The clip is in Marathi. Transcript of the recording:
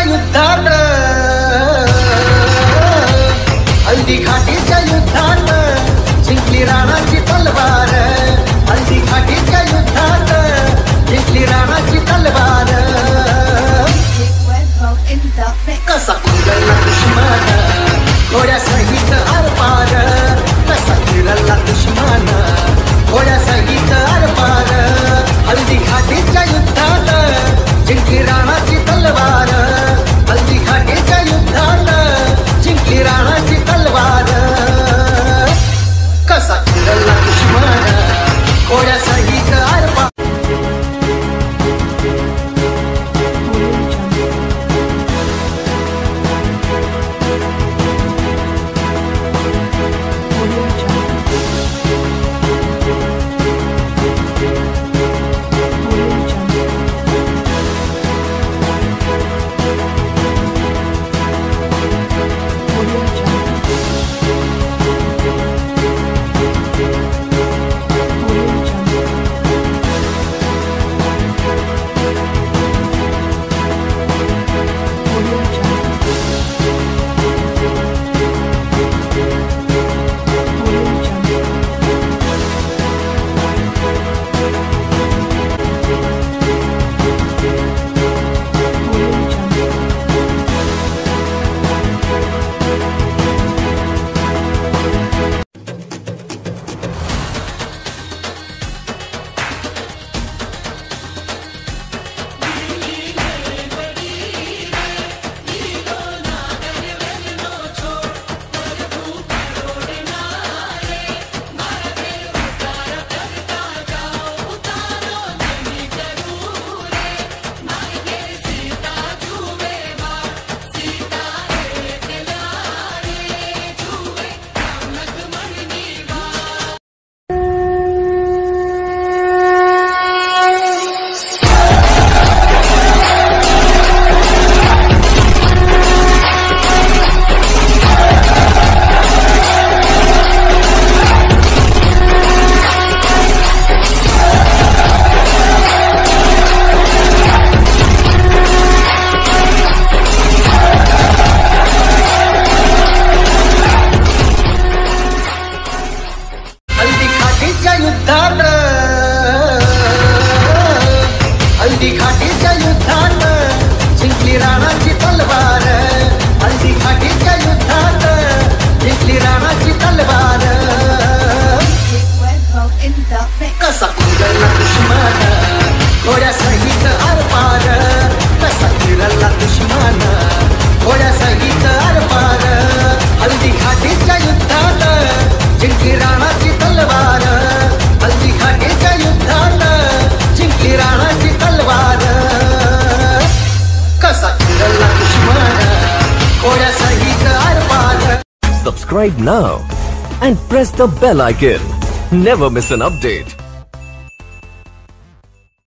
युद्धात हल्दी घाटीच्या युद्धात जिंकली राणाची तलवार हल्दी घाटीच्या युद्धात जिंकली राणाची तलवार कसा कुंडला दुश्मन घोड्या सहित आरपार कसा फिरला दुश्मन घोड्या सहित आरपार हल्दी घाटीच्या युद्धात जिंकली राणाची तलवार हल्दी घाटीच्या युद्धात जिंकली राणाची तलवार कसा फिरला दुश्मन घोड्या सहित आरपार हल्दी घाटीच्या युद्धात जिंकली राणाची तलवार हल्दी घाटीच्या युद्धात जिंकली राणाची तलवार कसा कुंडला दुश्मन घोड्या सहित आरपार कसा फिरला दुश्मन घोड्या सहित आरपार हल्दी घाटीच्या युद्धात जिंकली राणाची तलवार हल्दी घाटीच्या युद्धात जिंकली राणाची तलवार कसा फिरला दुश्मन घोड्या सहित आरपार Subscribe now and press the bell icon. Never miss an update.